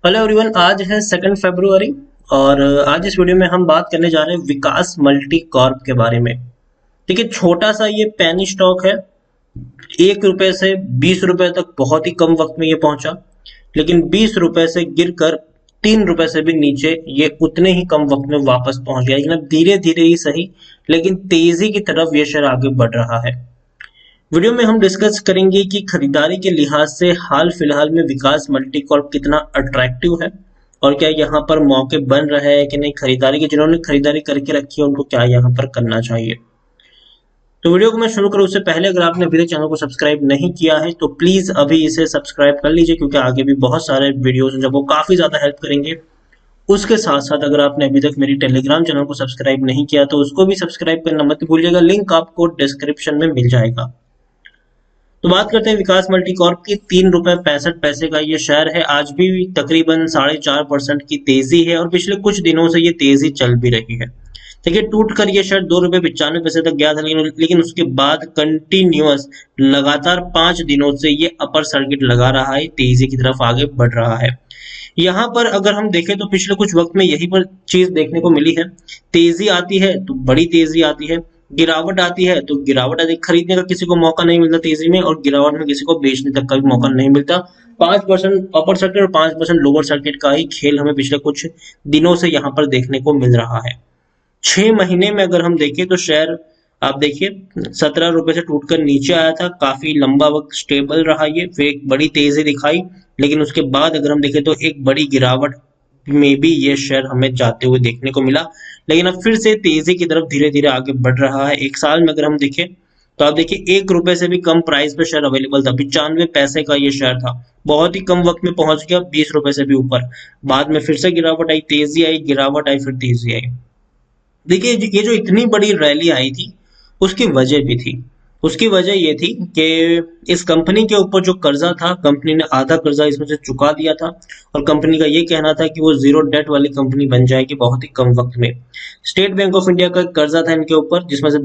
Hello everyone. आज है 2 फरवरी और आज इस वीडियो में हम बात करने जा रहे हैं विकास मल्टी कॉर्प के बारे में। देखिए, छोटा सा ये पेनी स्टॉक है। 1 रुपए से 20 रुपए तक बहुत ही कम वक्त में ये पहुंचा, लेकिन 20 रुपए से गिरकर 3 रुपए से भी नीचे ये उतने ही कम वक्त में वापस पहुंच गया। लेकिन अब धीरे धीरे ही सही, लेकिन तेजी की तरफ ये शेयर आगे बढ़ रहा है। वीडियो में हम डिस्कस करेंगे कि खरीदारी के लिहाज से हाल फिलहाल में विकास मल्टीकॉर्प कितना अट्रैक्टिव है और क्या यहाँ पर मौके बन रहे हैं कि नहीं। खरीदारी के जिन्होंने खरीदारी करके रखी है उनको क्या यहाँ पर करना चाहिए। तो वीडियो को मैं शुरू करूँ उससे पहले अगर आपने अभी तक चैनल को सब्सक्राइब नहीं किया है तो प्लीज अभी इसे सब्सक्राइब कर लीजिए, क्योंकि आगे भी बहुत सारे वीडियोस हैं जब वो काफी ज्यादा हेल्प करेंगे। उसके साथ साथ अगर आपने अभी तक मेरी टेलीग्राम चैनल को सब्सक्राइब नहीं किया तो उसको भी सब्सक्राइब करना मत भूलिएगा, लिंक आपको डिस्क्रिप्शन में मिल जाएगा। तो बात करते हैं विकास मल्टीकॉर्प की। 3 रुपए 65 पैसे का ये शेयर है। आज भी तकरीबन 4.5% की तेजी है और पिछले कुछ दिनों से ये तेजी चल भी रही है। देखिए, टूट कर ये शेयर 2 रुपए 95 पैसे तक गया था, लेकिन उसके बाद कंटिन्यूअस लगातार 5 दिनों से ये अपर सर्किट लगा रहा है, तेजी की तरफ आगे बढ़ रहा है। यहाँ पर अगर हम देखें तो पिछले कुछ वक्त में यही पर चीज देखने को मिली है। तेजी आती है तो बड़ी तेजी आती है, गिरावट आती है तो गिरावट आती है। खरीदने का किसी को मौका नहीं मिलता तेजी में, और गिरावट में किसी को बेचने तक का भी मौका नहीं मिलता। 5% अपर सर्किट और 5% लोअर सर्किट का ही खेल हमें पिछले कुछ दिनों से यहाँ पर देखने को मिल रहा है। 6 महीने में अगर हम देखें तो शेयर आप देखिए 17 रुपए से टूटकर नीचे आया था, काफी लंबा वक्त स्टेबल रहा ये, फिर एक बड़ी तेजी दिखाई, लेकिन उसके बाद अगर हम देखें तो एक बड़ी गिरावट में भी ये शेयर हमें जाते हुए देखने को मिला। लेकिन अब फिर से तेजी की तरफ धीरे धीरे आगे बढ़ रहा है। एक साल में अगर हम देखें तो आप देखिए 1 रुपए से भी कम प्राइस पे शेयर अवेलेबल था, 95 पैसे का ये शेयर था। बहुत ही कम वक्त में पहुंच गया 20 रुपए से भी ऊपर। बाद में फिर से गिरावट आई, तेजी आई, गिरावट आई, फिर तेजी आई। देखिए, ये जो इतनी बड़ी रैली आई थी उसकी वजह भी थी। उसकी वजह ये थी कि इस कंपनी के ऊपर जो कर्जा था, कंपनी ने आधा कर्जा इसमें से चुका दिया था और कंपनी का ये कहना था कि वो जीरो डेट वाली कंपनी बन जाएगी बहुत ही कम वक्त में। स्टेट बैंक ऑफ इंडिया का कर्जा था इनके ऊपर, जिसमें से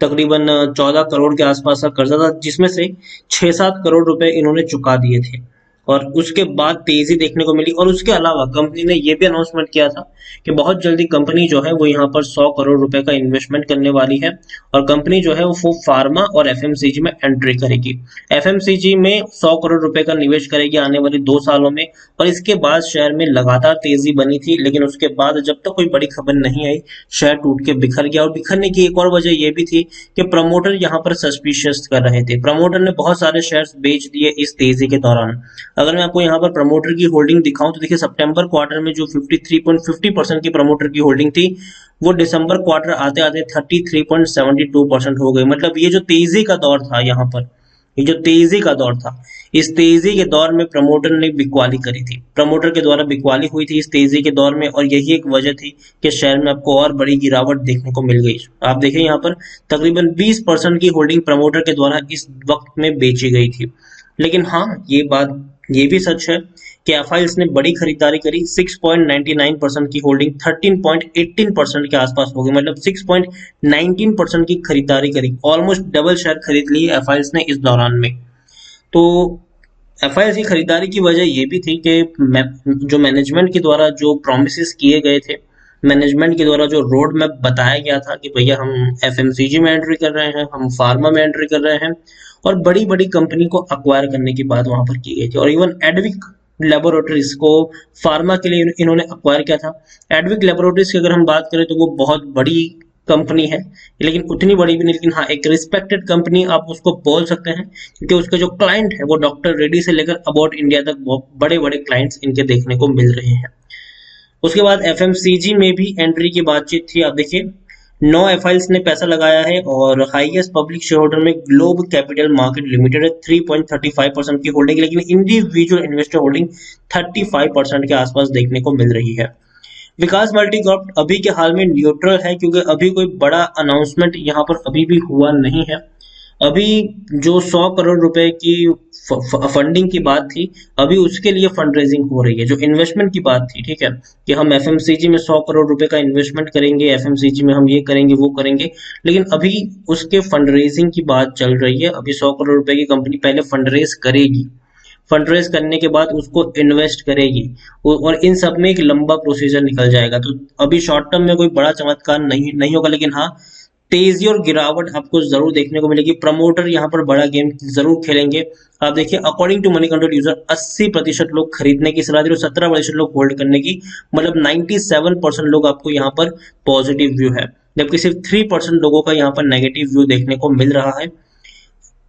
तकरीबन 14 करोड़ के आसपास का कर्जा था, जिसमें से 6-7 करोड़ रुपए इन्होंने चुका दिए थे। और उसके बाद तेजी देखने को मिली। और उसके अलावा कंपनी ने यह भी अनाउंसमेंट किया था कि बहुत जल्दी कंपनी जो है वो यहाँ पर 100 करोड़ रुपए का इन्वेस्टमेंट करने वाली है और कंपनी जो है वो फार्मा और एफएमसीजी में एंट्री करेगी। एफएमसीजी में 100 करोड़ रुपए का निवेश करेगी आने वाले 2 सालों में। और इसके बाद शेयर में लगातार तेजी बनी थी, लेकिन उसके बाद जब तक कोई बड़ी खबर नहीं आई शेयर टूट के बिखर गया। और बिखरने की एक और वजह यह भी थी कि प्रमोटर यहाँ पर सस्पिशियस कर रहे थे। प्रमोटर ने बहुत सारे शेयर्स बेच दिए इस तेजी के दौरान। अगर मैं आपको यहाँ पर प्रमोटर की होल्डिंग दिखाऊं तो देखिए, सितंबर क्वार्टर में जो 53.50% की प्रमोटर की होल्डिंग थी वो दिसंबर क्वार्टर आते आते 33.72% हो गई। मतलब ये जो तेजी का दौर था यहाँ पर, ये जो तेजी का दौर था, इस तेजी के दौर में प्रमोटर ने बिकवाली करी थी, प्रमोटर के द्वारा बिकवाली हुई थी इस तेजी के दौर में। और यही एक वजह थी कि शेयर में आपको और बड़ी गिरावट देखने को मिल गई। आप देखें यहाँ पर तकरीबन 20% की होल्डिंग प्रमोटर के द्वारा इस वक्त में बेची गई थी। लेकिन हाँ, ये भी सच है कि एफआईएस ने बड़ी खरीदारी करी। 6.99% की होल्डिंग 13.18% के आसपास हो गई। मतलब 6.19% की खरीदारी करी, ऑलमोस्ट डबल शेयर खरीद लिए एफआईएस ने इस दौरान में। तो एफआईएस की खरीदारी की वजह ये भी थी कि जो मैनेजमेंट के द्वारा जो प्रोमिस किए गए थे, मैनेजमेंट के द्वारा जो रोड मैप बताया गया था कि भैया हम एफएमसीजी में एंट्री कर रहे हैं, हम फार्मा में एंट्री कर रहे हैं, और बड़ी बड़ी कंपनी को अक्वायर करने की बात वहां पर की गई थी। और इवन एडविक लेबोरेटरीज को फार्मा के लिए इन्होंने अक्वायर किया था। एडविक लेबोरेटरीज की अगर हम बात करें तो वो बहुत बड़ी कंपनी है, लेकिन उतनी बड़ी भी नहीं, लेकिन हाँ एक रिस्पेक्टेड कंपनी आप उसको बोल सकते हैं, क्योंकि उसके जो क्लाइंट है वो डॉक्टर रेड्डी से लेकर अबाउट इंडिया तक बहुत बड़े बड़े क्लाइंट्स इनके देखने को मिल रहे हैं। उसके बाद एफएमसीजी में भी एंट्री की बातचीत थी। आप देखिए 9 एफआईएल्स ने पैसा लगाया है और हाईएस्ट पब्लिक शेयर होल्डर में ग्लोब कैपिटल मार्केट लिमिटेड है, 3.35% की होल्डिंग, लेकिन इंडिविजुअल इन्वेस्टर होल्डिंग 35% के आसपास देखने को मिल रही है। विकास मल्टीकॉर्प अभी के हाल में न्यूट्रल है, क्योंकि अभी कोई बड़ा अनाउंसमेंट यहाँ पर अभी भी हुआ नहीं है। अभी जो 100 करोड़ रुपए की फंडिंग की बात थी, अभी उसके लिए फंड रेजिंग हो रही है। जो इन्वेस्टमेंट की बात थी, ठीक है, कि हम एफएमसीजी में 100 करोड़ रुपए का इन्वेस्टमेंट करेंगे, एफएमसीजी में हम ये करेंगे वो करेंगे, लेकिन अभी उसके फंड रेजिंग की बात चल रही है। अभी 100 करोड़ रुपए की कंपनी पहले फंड रेज करेगी। फंड रेज करने के बाद उसको इन्वेस्ट करेगी, और इन सब में एक लंबा प्रोसीजर निकल जाएगा। तो अभी शॉर्ट टर्म में कोई बड़ा चमत्कार नहीं होगा, लेकिन हाँ तेजी और गिरावट आपको जरूर देखने को मिलेगी। प्रमोटर यहाँ पर बड़ा गेम जरूर खेलेंगे। आप देखिए according to Moneycontrol user 80% लोग खरीदने की सलाह दे रहे, 17% लोग होल्ड करने की, मतलब 97% लोग आपको यहाँ पर पॉजिटिव व्यू है, जबकि सिर्फ 3% लोगों का यहाँ पर नेगेटिव व्यू देखने को मिल रहा है।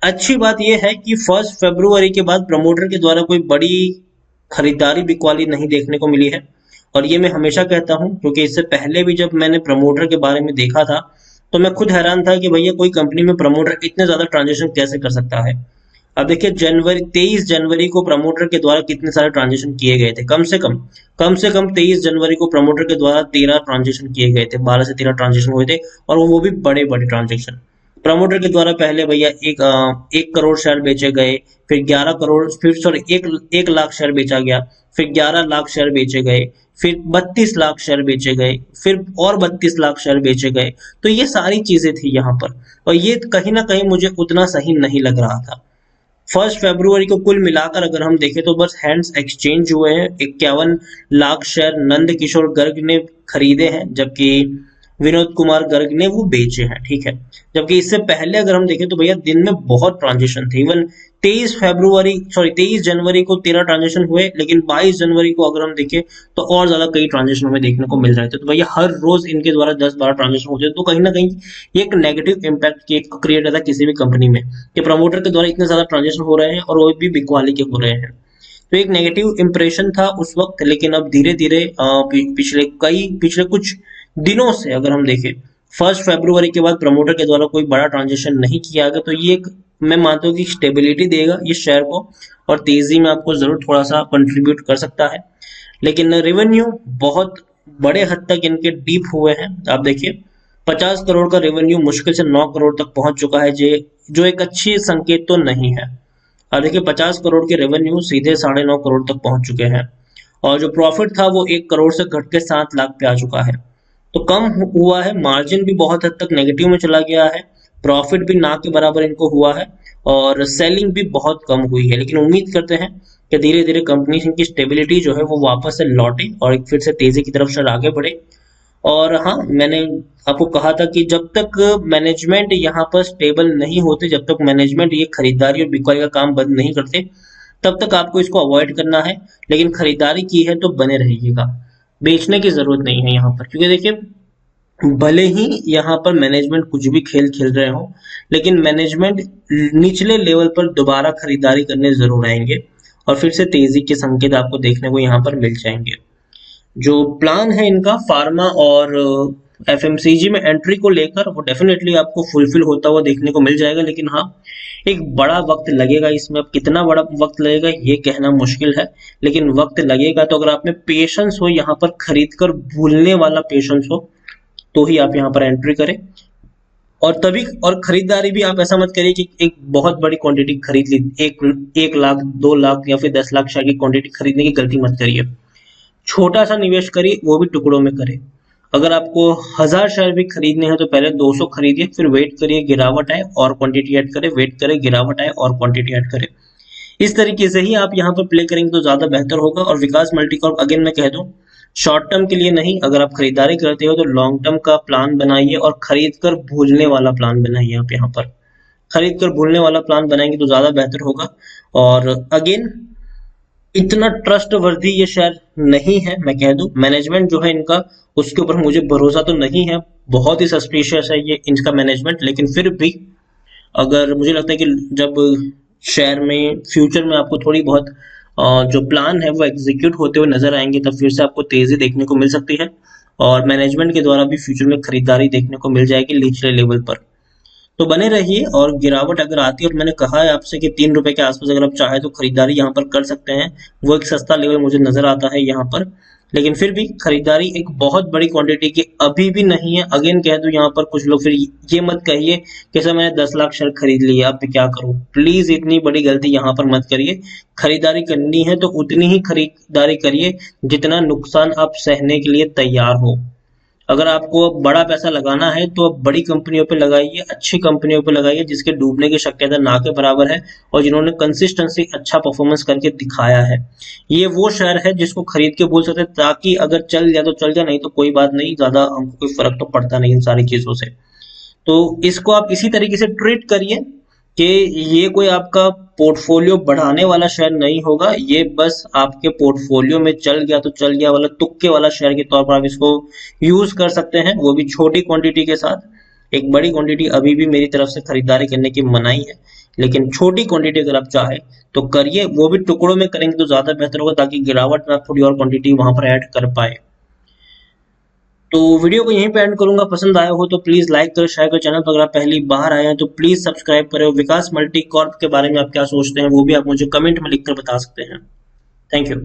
अच्छी बात यह है कि 1 फरवरी के बाद प्रमोटर के द्वारा कोई बड़ी खरीदारी बिकवाली नहीं देखने को मिली है, और ये मैं हमेशा कहता हूं क्योंकि इससे पहले भी जब मैंने प्रमोटर के बारे में देखा था तो मैं खुद हैरान था कि भैया कोई कंपनी में प्रमोटर इतने ज्यादा ट्रांजेक्शन कैसे कर सकता है। अब देखिए 23 जनवरी को प्रमोटर के द्वारा कितने सारे ट्रांजेक्शन किए गए थे, कम से कम 23 जनवरी को प्रमोटर के द्वारा 13 ट्रांजेक्शन किए गए थे, 12 से 13 ट्रांजेक्शन हुए थे, और वो भी बड़े बड़े ट्रांजेक्शन। प्रमोटर के द्वारा पहले भैया 1 करोड़ शेयर बेचे गए, फिर 11 करोड़, फिर सॉरी 1 लाख शेयर बेचा गया, फिर 11 लाख शेयर बेचे गए, फिर 32 लाख शेयर बेचे गए, फिर और 32 लाख शेयर बेचे गए। तो ये सारी चीजें थी यहाँ पर, और ये कहीं ना कहीं मुझे उतना सही नहीं लग रहा था। 1 फरवरी को कुल मिलाकर अगर हम देखें तो बस हैंड्स एक्सचेंज हुए हैं, 51 लाख शेयर नंद किशोर गर्ग ने खरीदे हैं, जबकि विनोद कुमार गर्ग ने वो बेचे हैं, ठीक है। जबकि इससे पहले अगर हम देखें तो भैया दिन में बहुत ट्रांजेक्शन थे। इवन 23 जनवरी को 13 ट्रांजेक्शन हुए, लेकिन 22 जनवरी को अगर हम देखें तो और ज्यादा कई ट्रांजेक्शन हमें देखने को मिल रहे थे। तो भैया हर रोज इनके द्वारा 10-12 ट्रांजेक्शन होते हैं, तो कहीं ना कहीं ये एक नेगेटिव इम्पैक्ट क्रिएट रहता है किसी भी कंपनी में कि प्रमोटर के द्वारा इतने ज्यादा ट्रांजेक्शन हो रहे हैं और वो भी बिकवाली के हो रहे हैं। तो एक नेगेटिव इंप्रेशन था उस वक्त, लेकिन अब धीरे धीरे पिछले कुछ दिनों से अगर हम देखें 1 फरवरी के बाद प्रमोटर के द्वारा कोई बड़ा ट्रांजेक्शन नहीं किया गया, तो ये एक मैं मानता हूँ कि स्टेबिलिटी देगा इस शेयर को, और तेजी में आपको जरूर थोड़ा सा कंट्रीब्यूट कर सकता है। लेकिन रेवेन्यू बहुत बड़े हद तक इनके डीप हुए हैं। आप देखिए 50 करोड़ का रेवेन्यू मुश्किल से 9 करोड़ तक पहुंच चुका है, जो एक अच्छी संकेत तो नहीं है। और देखिए 50 करोड़ के रेवेन्यू सीधे 9.5 करोड़ तक पहुंच चुके हैं, और जो प्रॉफिट था वो 1 करोड़ से घट के 7 लाख पे आ चुका है। तो कम हुआ है, मार्जिन भी बहुत हद तक नेगेटिव में चला गया है, प्रॉफिट भी ना के बराबर इनको हुआ है, और सेलिंग भी बहुत कम हुई है। लेकिन उम्मीद करते हैं कि धीरे धीरे कंपनी की स्टेबिलिटी जो है वो वापस से लौटे और एक फिर से तेजी की तरफ से आगे बढ़े। और हाँ, मैंने आपको कहा था कि जब तक मैनेजमेंट यहाँ पर स्टेबल नहीं होते, जब तक मैनेजमेंट ये खरीदारी और बिक्री का काम बंद नहीं करते, तब तक आपको इसको अवॉइड करना है। लेकिन खरीदारी की है तो बने रहिएगा, बेचने की जरूरत नहीं है यहाँ पर, क्योंकि देखिए भले ही यहाँ पर मैनेजमेंट कुछ भी खेल खेल रहे हो, लेकिन मैनेजमेंट निचले लेवल पर दोबारा खरीदारी करने जरूर आएंगे, और फिर से तेजी के संकेत आपको देखने को यहाँ पर मिल जाएंगे। जो प्लान है इनका फार्मा और एफएमसीजी में एंट्री को लेकर, वो डेफिनेटली आपको फुलफिल होता हुआ देखने को मिल जाएगा। लेकिन हाँ, एक बड़ा वक्त लगेगा इसमें। अब कितना बड़ा वक्त लगेगा ये कहना मुश्किल है, लेकिन वक्त लगेगा। तो अगर आप में पेशेंस हो, यहाँ पर खरीद कर भूलने वाला पेशेंस हो, तो ही आप यहाँ पर एंट्री करें। और खरीदारी भी आप ऐसा मत करिए कि एक बहुत बड़ी क्वांटिटी खरीद ली, 1 लाख 2 लाख या फिर 10 लाख शेयर की क्वांटिटी खरीदने की गलती मत करिए। छोटा सा निवेश करिए, वो भी टुकड़ों में करें। अगर आपको 1000 शेयर भी खरीदने हैं तो पहले 200 खरीदिए, फिर वेट करिए गिरावट आए और क्वांटिटी ऐड करें, वेट करें गिरावट आए और क्वांटिटी ऐड करें। इस तरीके से ही आप यहाँ पर प्ले करेंगे तो ज्यादा बेहतर होगा। और विकास मल्टीकॉर्प अगेन मैं कह दूं, शॉर्ट टर्म के लिए नहीं, अगर आप खरीदारी करते हो तो लॉन्ग टर्म का प्लान बनाइए, और खरीद कर भूलने वाला प्लान बनाइए। आप यहाँ पर खरीद कर भूलने वाला प्लान बनाएंगे तो ज्यादा बेहतर होगा। और अगेन इतना ट्रस्ट वर्दी ये शेयर नहीं है, मैं कह दूं। मैनेजमेंट जो है इनका, उसके ऊपर मुझे भरोसा तो नहीं है, बहुत ही सस्पिशियस है ये इनका मैनेजमेंट। लेकिन फिर भी अगर मुझे लगता है कि जब शेयर में फ्यूचर में आपको थोड़ी बहुत जो प्लान है वो एग्जीक्यूट होते हुए नजर आएंगे, तब फिर से आपको तेजी देखने को मिल सकती है, और मैनेजमेंट के द्वारा भी फ्यूचर में खरीदारी देखने को मिल जाएगी निचले लेवल पर। तो बने रहिए। और गिरावट अगर आती है, और मैंने कहा है आपसे कि 3 रुपए के आसपास अगर आप चाहे तो खरीदारी यहाँ पर कर सकते हैं, वो एक सस्ता लेवल मुझे नजर आता है यहाँ पर। लेकिन फिर भी खरीदारी एक बहुत बड़ी क्वांटिटी की अभी भी नहीं है। अगेन कह दूं, यहाँ पर कुछ लोग फिर ये मत कहिए कि सर मैंने 10 लाख शेयर खरीद लिए, अब मैं क्या करूं। प्लीज इतनी बड़ी गलती यहाँ पर मत करिए। खरीदारी करनी है तो उतनी ही खरीदारी करिए जितना नुकसान आप सहने के लिए तैयार हो। अगर आपको अब बड़ा पैसा लगाना है तो अब बड़ी कंपनियों पे लगाइए, अच्छी कंपनियों पे लगाइए जिसके डूबने की शक्यता ना के बराबर है और जिन्होंने कंसिस्टेंसी अच्छा परफॉर्मेंस करके दिखाया है। ये वो शेयर है जिसको खरीद के बोल सकते हैं, ताकि अगर चल गया तो चल गया, नहीं तो कोई बात नहीं, ज्यादा हमको कोई फर्क तो पड़ता नहीं इन सारी चीजों से। तो इसको आप इसी तरीके से ट्रीट करिए कि ये कोई आपका पोर्टफोलियो बढ़ाने वाला शेयर नहीं होगा, ये बस आपके पोर्टफोलियो में चल गया तो चल गया वाला तुक्के वाला शेयर के तौर पर आप इसको यूज कर सकते हैं, वो भी छोटी क्वांटिटी के साथ। एक बड़ी क्वांटिटी अभी भी मेरी तरफ से खरीदारी करने की मनाही है, लेकिन छोटी क्वांटिटी अगर आप चाहे तो करिए, वो भी टुकड़ों में करेंगे तो ज्यादा बेहतर होगा, ताकि गिरावट में आप थोड़ी और क्वांटिटी वहां पर ऐड कर पाए। तो वीडियो को यहीं पे एंड करूंगा। पसंद आया हो तो प्लीज लाइक करो, शेयर करो। चैनल पर अगर आप पहली बार आए हैं तो प्लीज सब्सक्राइब करें। विकास मल्टी कॉर्प के बारे में आप क्या सोचते हैं वो भी आप मुझे कमेंट में लिखकर बता सकते हैं। Thank you.